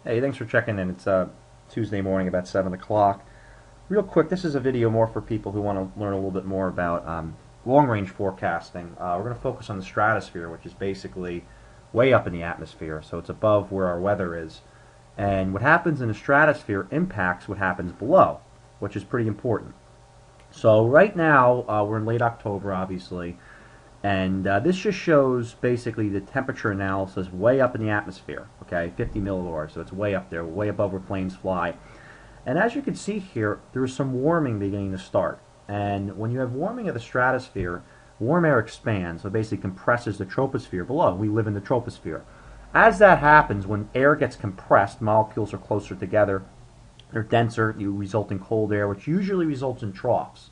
Hey, thanks for checking in. It's Tuesday morning about 7 o'clock. Real quick, this is a video more for people who want to learn a little bit more about long-range forecasting. We're going to focus on the stratosphere, which is basically way up in the atmosphere, so it's above where our weather is. And what happens in the stratosphere impacts what happens below, which is pretty important. So right now, we're in late October, obviously, and this just shows basically the temperature analysis way up in the atmosphere, okay, 50 millibars, so it's way up there, way above where planes fly. And as you can see here, there's some warming beginning to start. And when you have warming of the stratosphere, warm air expands, so it basically compresses the troposphere below. We live in the troposphere. As that happens, when air gets compressed, molecules are closer together, they're denser, you result in cold air, which usually results in troughs.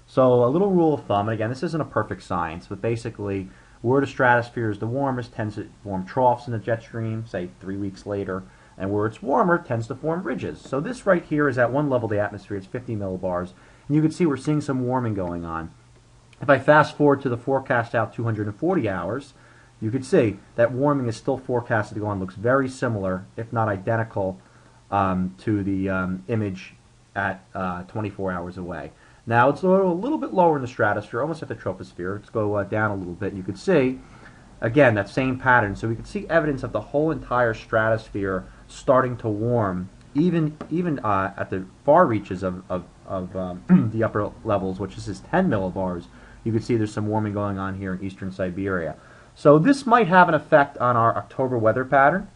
So a little rule of thumb, and again, this isn't a perfect science, but basically where the stratosphere is the warmest tends to form troughs in the jet stream, say 3 weeks later, and where it's warmer tends to form ridges. So this right here is at one level of the atmosphere, it's 50 millibars, and you can see we're seeing some warming going on. If I fast forward to the forecast out 240 hours, you can see that warming is still forecasted to go on. Looks very similar, if not identical, to the image at 24 hours away. Now it's a little bit lower in the stratosphere, almost at the troposphere. Let's go down a little bit. You can see, again, that same pattern. So we can see evidence of the whole entire stratosphere starting to warm, even at the far reaches of the upper levels, which is 10 millibars. You can see there's some warming going on here in eastern Siberia. So this might have an effect on our October weather pattern.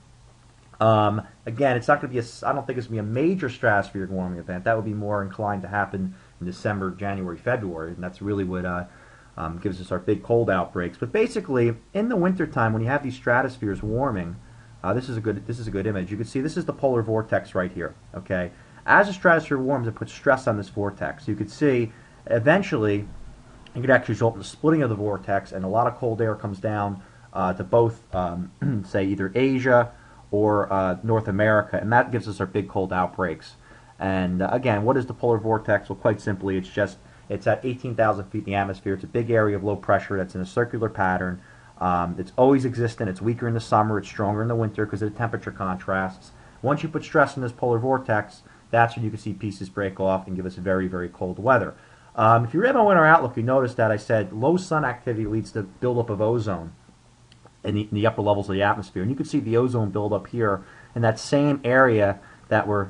Again, it's not going to be I don't think it's going to be a major stratospheric warming event. That would be more inclined to happen in December, January, February, and that's really what gives us our big cold outbreaks. But basically, in the wintertime, when you have these stratospheres warming, this is a good image. You can see this is the polar vortex right here. Okay, as the stratosphere warms, it puts stress on this vortex. You could see eventually it could actually result in the splitting of the vortex, and a lot of cold air comes down to both, say, either Asia or North America, and that gives us our big cold outbreaks. And again, what is the polar vortex? Well, quite simply, it's at 18,000 feet in the atmosphere. It's a big area of low pressure that's in a circular pattern. It's always existent. It's weaker in the summer. It's stronger in the winter because of the temperature contrasts. Once you put stress in this polar vortex, that's when you can see pieces break off and give us very, very cold weather. If you read my winter outlook, you noticed that I said low sun activity leads to buildup of ozone in the upper levels of the atmosphere. And you can see the ozone buildup here in that same area that we're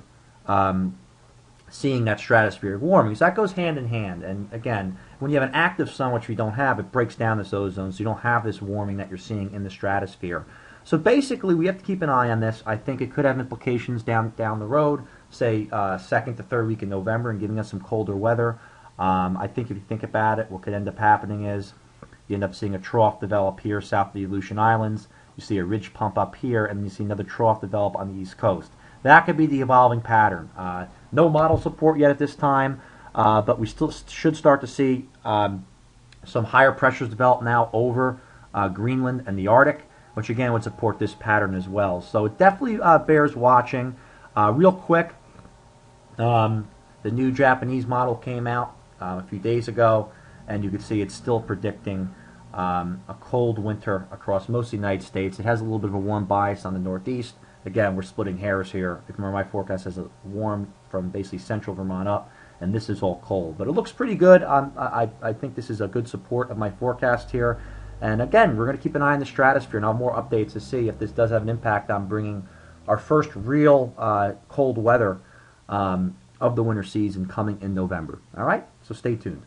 seeing that stratospheric warming. So that goes hand in hand. And again, when you have an active sun, which we don't have, it breaks down this ozone, so you don't have this warming that you're seeing in the stratosphere. So basically, we have to keep an eye on this. I think it could have implications down the road, say second to third week in November, and giving us some colder weather. I think if you think about it, what could end up happening is you end up seeing a trough develop here south of the Aleutian Islands. You see a ridge pump up here, and then you see another trough develop on the east coast. That could be the evolving pattern. No model support yet at this time, but we still should start to see some higher pressures develop now over Greenland and the Arctic, which again would support this pattern as well. So it definitely bears watching. Real quick, the new Japanese model came out a few days ago, and you can see it's still predicting a cold winter across most of the United States. It has a little bit of a warm bias on the Northeast. Again, we're splitting hairs here. If you remember, my forecast has a warm from basically central Vermont up, and this is all cold. But it looks pretty good. I think this is a good support of my forecast here. And again, we're going to keep an eye on the stratosphere, and I'll have more updates to see if this does have an impact on bringing our first real cold weather of the winter season coming in November. All right? So stay tuned.